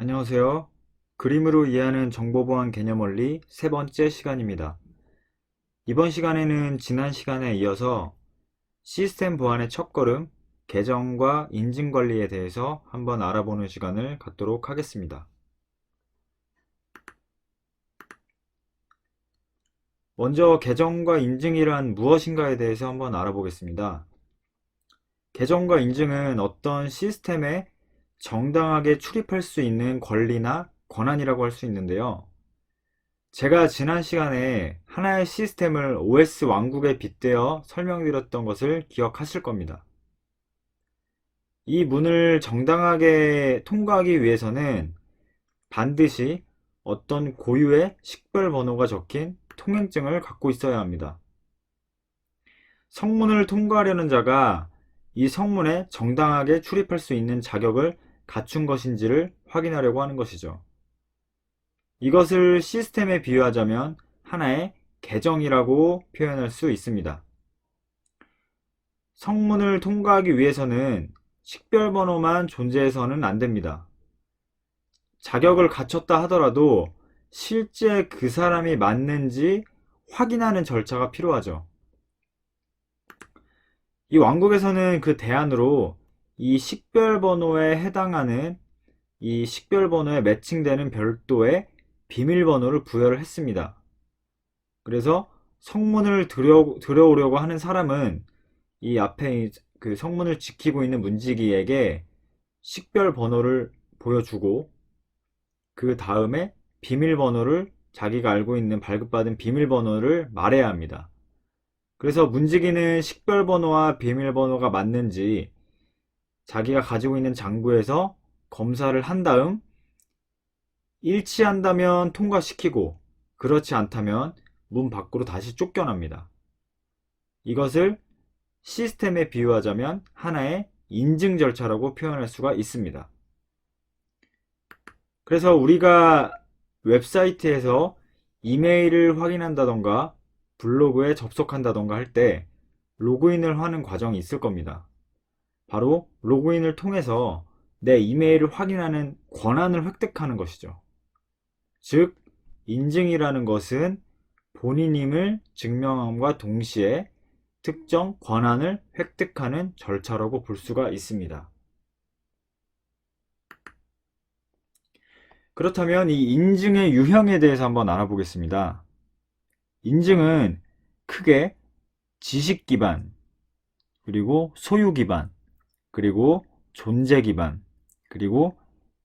안녕하세요. 그림으로 이해하는 정보보안 개념 원리 세 번째 시간입니다. 이번 시간에는 지난 시간에 이어서 시스템 보안의 첫걸음, 계정과 인증 관리에 대해서 한번 알아보는 시간을 갖도록 하겠습니다. 먼저 계정과 인증이란 무엇인가에 대해서 한번 알아보겠습니다. 계정과 인증은 어떤 시스템에 정당하게 출입할 수 있는 권리나 권한이라고 할 수 있는데요. 제가 지난 시간에 하나의 시스템을 OS 왕국에 빗대어 설명드렸던 것을 기억하실 겁니다. 이 문을 정당하게 통과하기 위해서는 반드시 어떤 고유의 식별 번호가 적힌 통행증을 갖고 있어야 합니다. 성문을 통과하려는 자가 이 성문에 정당하게 출입할 수 있는 자격을 갖춘 것인지를 확인하려고 하는 것이죠. 이것을 시스템에 비유하자면 하나의 계정이라고 표현할 수 있습니다. 성문을 통과하기 위해서는 식별번호만 존재해서는 안 됩니다. 자격을 갖췄다 하더라도 실제 그 사람이 맞는지 확인하는 절차가 필요하죠. 이 왕국에서는 그 대안으로 이 식별번호에 해당하는 이 식별번호에 매칭되는 별도의 비밀번호를 부여를 했습니다. 그래서 성문을 들어오려고 하는 사람은 이 앞에 그 성문을 지키고 있는 문지기에게 식별 번호를 보여주고 그 다음에 비밀번호를 자기가 알고 있는 발급받은 비밀번호를 말해야 합니다. 그래서 문지기는 식별번호와 비밀번호가 맞는지 자기가 가지고 있는 장부에서 검사를 한 다음 일치한다면 통과시키고 그렇지 않다면 문 밖으로 다시 쫓겨납니다. 이것을 시스템에 비유하자면 하나의 인증 절차라고 표현할 수가 있습니다. 그래서 우리가 웹사이트에서 이메일을 확인한다던가 블로그에 접속한다던가 할 때 로그인을 하는 과정이 있을 겁니다. 바로 로그인을 통해서 내 이메일을 확인하는 권한을 획득하는 것이죠. 즉, 인증이라는 것은 본인임을 증명함과 동시에 특정 권한을 획득하는 절차라고 볼 수가 있습니다. 그렇다면 이 인증의 유형에 대해서 한번 알아보겠습니다. 인증은 크게 지식 기반, 그리고 소유 기반, 그리고 존재 기반, 그리고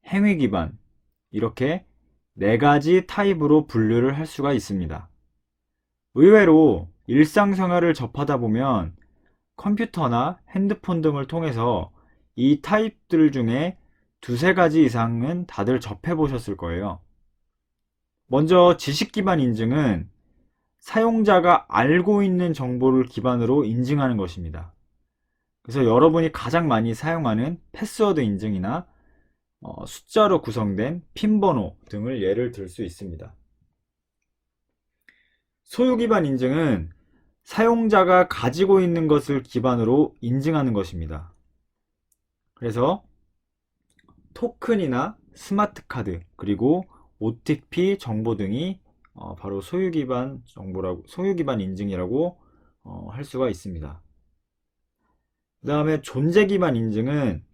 행위 기반, 이렇게 네 가지 타입으로 분류를 할 수가 있습니다. 의외로 일상생활을 접하다 보면 컴퓨터나 핸드폰 등을 통해서 이 타입들 중에 두세 가지 이상은 다들 접해 보셨을 거예요. 먼저 지식 기반 인증은 사용자가 알고 있는 정보를 기반으로 인증하는 것입니다. 그래서 여러분이 가장 많이 사용하는 패스워드 인증이나 숫자로 구성된 핀 번호 등을 예를 들 수 있습니다. 소유 기반 인증은 사용자가 가지고 있는 것을 기반으로 인증하는 것입니다. 그래서 토큰이나 스마트 카드, 그리고 OTP 정보 등이 바로 소유 기반 정보라고, 소유 기반 인증이라고 할 수가 있습니다. 그 다음에 존재 기반 인증은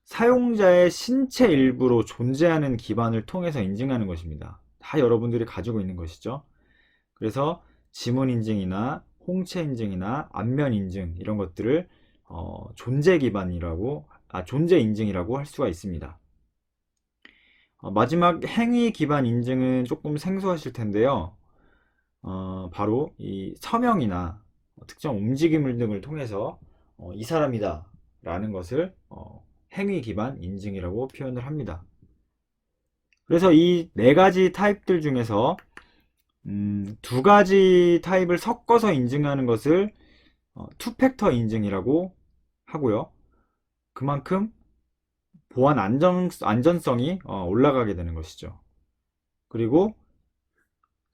사용자의 신체 일부로 존재하는 기반을 통해서 인증하는 것입니다. 다 여러분들이 가지고 있는 것이죠. 그래서 지문 인증이나 홍채 인증이나 안면 인증 이런 것들을 존재 기반이라고 존재 인증이라고 할 수가 있습니다. 마지막 행위 기반 인증은 조금 생소하실 텐데요. 바로 이 서명이나 특정 움직임 등을 통해서 이 사람이다 라는 것을 행위 기반 인증이라고 표현을 합니다. 그래서 이 네 가지 타입들 중에서 두 가지 타입을 섞어서 인증하는 것을 투팩터 인증이라고 하고요. 그만큼 보안 안전성이 올라가게 되는 것이죠. 그리고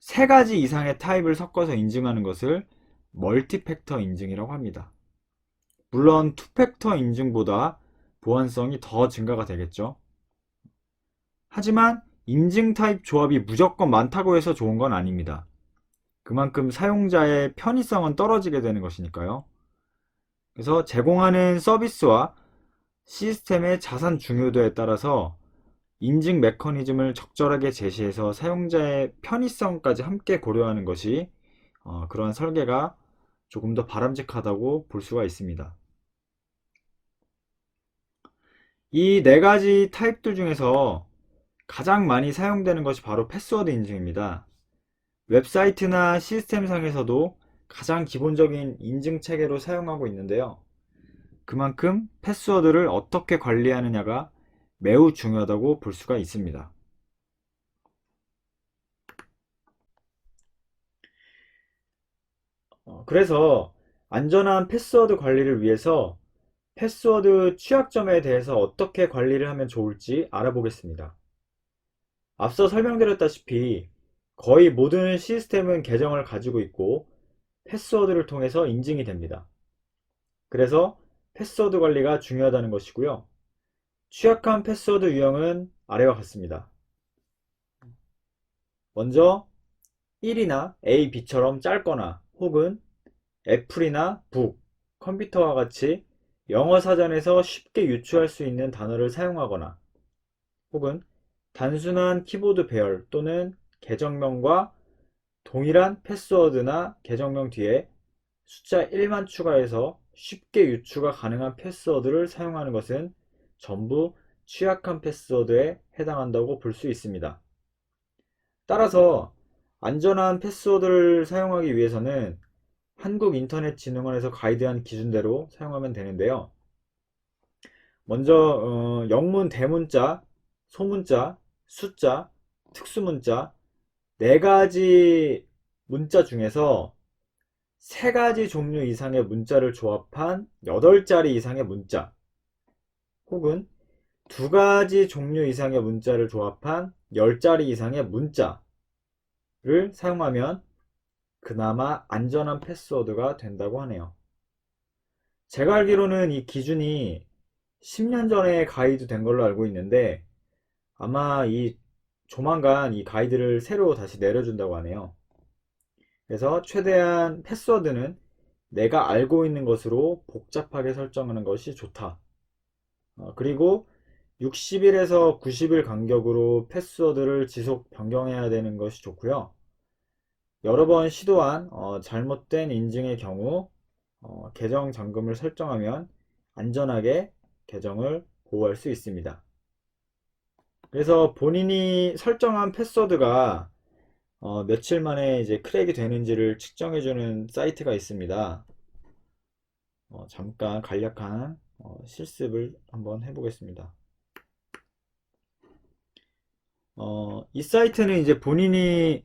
세 가지 이상의 타입을 섞어서 인증하는 것을 멀티팩터 인증이라고 합니다. 물론 투팩터 인증보다 보안성이 더 증가가 되겠죠. 하지만 인증 타입 조합이 무조건 많다고 해서 좋은 건 아닙니다. 그만큼 사용자의 편의성은 떨어지게 되는 것이니까요. 그래서 제공하는 서비스와 시스템의 자산 중요도에 따라서 인증 메커니즘을 적절하게 제시해서 사용자의 편의성까지 함께 고려하는 것이 그러한 설계가 조금 더 바람직하다고 볼 수가 있습니다. 이 네 가지 타입들 중에서 가장 많이 사용되는 것이 바로 패스워드 인증입니다. 웹사이트나 시스템상에서도 가장 기본적인 인증 체계로 사용하고 있는데요. 그만큼 패스워드를 어떻게 관리하느냐가 매우 중요하다고 볼 수가 있습니다. 그래서 안전한 패스워드 관리를 위해서 패스워드 취약점에 대해서 어떻게 관리를 하면 좋을지 알아보겠습니다. 앞서 설명드렸다시피 거의 모든 시스템은 계정을 가지고 있고 패스워드를 통해서 인증이 됩니다. 그래서 패스워드 관리가 중요하다는 것이고요. 취약한 패스워드 유형은 아래와 같습니다. 먼저 1이나 A, B처럼 짧거나 혹은 애플이나 북, 컴퓨터와 같이 영어 사전에서 쉽게 유추할 수 있는 단어를 사용하거나 혹은 단순한 키보드 배열 또는 계정명과 동일한 패스워드나 계정명 뒤에 숫자 1만 추가해서 쉽게 유추가 가능한 패스워드를 사용하는 것은 전부 취약한 패스워드에 해당한다고 볼 수 있습니다. 따라서 안전한 패스워드를 사용하기 위해서는 한국인터넷진흥원에서 가이드한 기준대로 사용하면 되는데요. 먼저 영문, 대문자, 소문자, 숫자, 특수문자 네 가지 문자 중에서 세 가지 종류 이상의 문자를 조합한 8자리 이상의 문자 혹은 두 가지 종류 이상의 문자를 조합한 10자리 이상의 문자를 사용하면 그나마 안전한 패스워드가 된다고 하네요. 제가 알기로는 이 기준이 10년 전에 가이드 된 걸로 알고 있는데 아마 조만간 이 가이드를 새로 다시 내려준다고 하네요. 그래서 최대한 패스워드는 내가 알고 있는 것으로 복잡하게 설정하는 것이 좋다. 그리고 60일에서 90일 간격으로 패스워드를 지속 변경해야 되는 것이 좋고요. 여러 번 시도한 잘못된 인증의 경우 계정 잠금을 설정하면 안전하게 계정을 보호할 수 있습니다. 그래서 본인이 설정한 패스워드가 며칠 만에 이제 크랙이 되는지를 측정해주는 사이트가 있습니다. 잠깐 간략한 실습을 한번 해보겠습니다. 이 사이트는 이제 본인이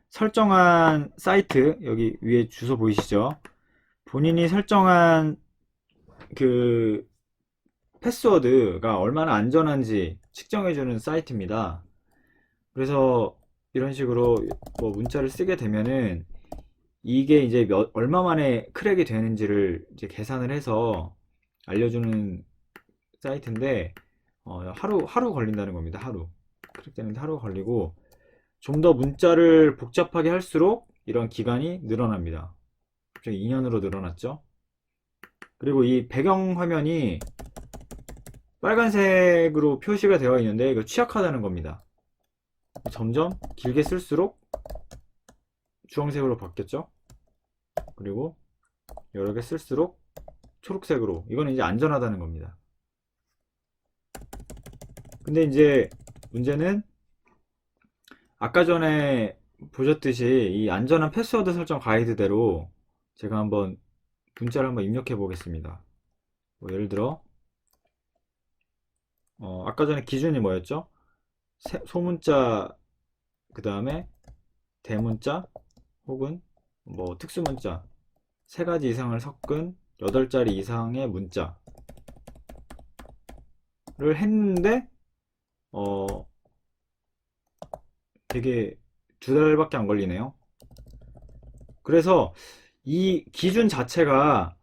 설정한 사이트, 여기 위에 주소 보이시죠? 본인이 설정한 그 패스워드가 얼마나 안전한지 측정해주는 사이트입니다. 그래서 이런 식으로 뭐 문자를 쓰게 되면은 이게 이제 얼마 만에 크랙이 되는지를 이제 계산을 해서 알려주는 사이트인데 하루 걸린다는 겁니다. 하루. 크랙 되는데 하루 걸리고 좀 더 문자를 복잡하게 할수록 이런 기간이 늘어납니다. 갑자기 2년으로 늘어났죠. 그리고 이 배경 화면이 빨간색으로 표시가 되어 있는데 이거 취약하다는 겁니다. 점점 길게 쓸수록 주황색으로 바뀌었죠. 그리고 여러 개 쓸수록 초록색으로, 이거는 이제 안전하다는 겁니다. 근데 이제 문제는 아까 전에 보셨듯이 이 안전한 패스워드 설정 가이드대로 제가 한번 문자를 한번 입력해 보겠습니다. 뭐 예를 들어 아까 전에 기준이 뭐였죠? 소문자, 그 다음에 대문자 혹은 뭐 특수문자 세 가지 이상을 섞은 8자리 이상의 문자를 했는데 되게 2달밖에 안 걸리네요. 그래서 이 기준 자체가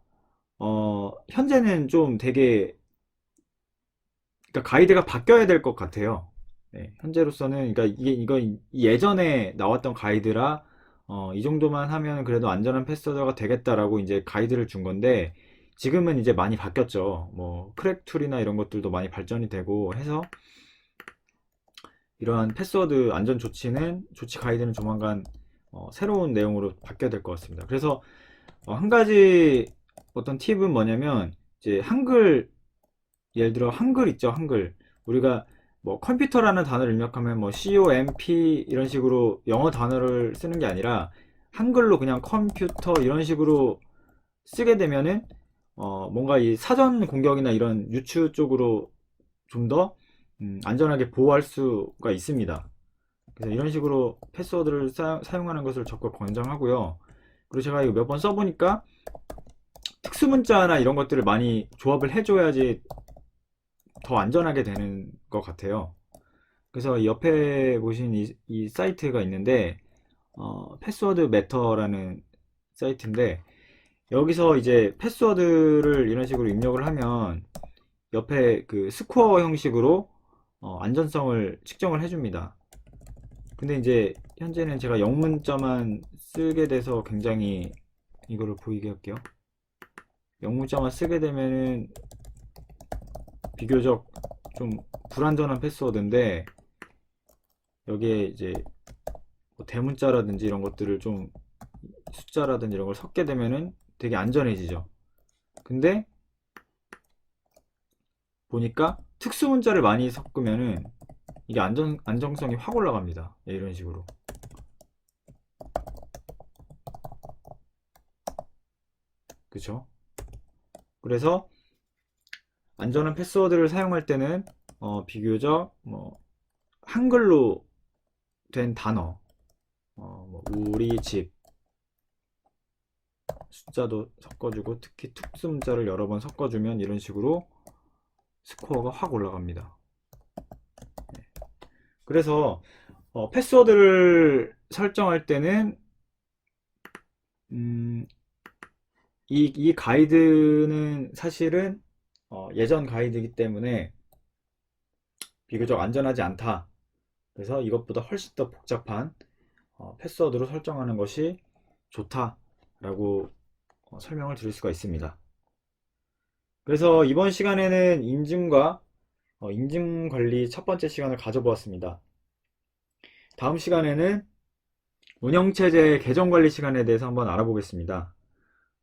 현재는 좀 되게, 그러니까 가이드가 바뀌어야 될 것 같아요. 네, 현재로서는, 그러니까 이거 예전에 나왔던 가이드라, 이 정도만 하면 그래도 안전한 패스워드가 되겠다라고 이제 가이드를 준 건데, 지금은 이제 많이 바뀌었죠. 뭐, 크랙 툴이나 이런 것들도 많이 발전이 되고 해서, 이러한 패스워드 안전 조치 가이드는 조만간 새로운 내용으로 바뀌어야 될 것 같습니다. 그래서 한 가지 어떤 팁은 뭐냐면, 이제 한글, 예를 들어 한글 있죠, 한글. 우리가 뭐 컴퓨터라는 단어를 입력하면 뭐 COMP 이런 식으로 영어 단어를 쓰는 게 아니라 한글로 그냥 컴퓨터 이런 식으로 쓰게 되면은 뭔가 이 사전 공격이나 이런 유추 쪽으로 좀 더 안전하게 보호할 수가 있습니다. 그래서 이런 식으로 패스워드를 사용하는 것을 적극 권장하고요. 그리고 제가 이거 몇 번 써보니까 특수문자나 이런 것들을 많이 조합을 해줘야지 더 안전하게 되는 것 같아요. 그래서 옆에 보신 이 사이트가 있는데, 패스워드 매터라는 사이트인데, 여기서 이제 패스워드를 이런 식으로 입력을 하면 옆에 그 스코어 형식으로 안전성을 측정을 해줍니다. 근데 이제 현재는 제가 영문자만 쓰게 돼서 굉장히 이거를 보이게 할게요. 영문자만 쓰게 되면은 비교적 좀 불안전한 패스워드인데, 여기에 이제 뭐 대문자라든지 이런 것들을 좀 숫자라든지 이런 걸 섞게 되면은 되게 안전해지죠. 근데 보니까 특수문자를 많이 섞으면은 이게 안정성이 확 올라갑니다. 네, 이런 식으로. 그쵸? 그래서 안전한 패스워드를 사용할 때는 비교적 뭐 한글로 된 단어, 뭐 우리 집 숫자도 섞어주고, 특히 특수문자를 여러 번 섞어주면 이런 식으로 스코어가 확 올라갑니다. 그래서 패스워드를 설정할 때는 음, 이 가이드는 사실은 예전 가이드이기 때문에 비교적 안전하지 않다. 그래서 이것보다 훨씬 더 복잡한 패스워드로 설정하는 것이 좋다라고 설명을 드릴 수가 있습니다. 그래서 이번 시간에는 인증과 인증 관리 첫 번째 시간을 가져보았습니다. 다음 시간에는 운영체제 계정 관리 시간에 대해서 한번 알아보겠습니다.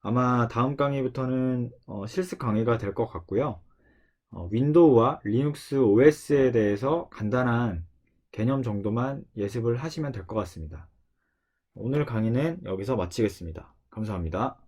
아마 다음 강의부터는 실습 강의가 될 것 같고요. 윈도우와 리눅스 OS에 대해서 간단한 개념 정도만 예습을 하시면 될 것 같습니다. 오늘 강의는 여기서 마치겠습니다. 감사합니다.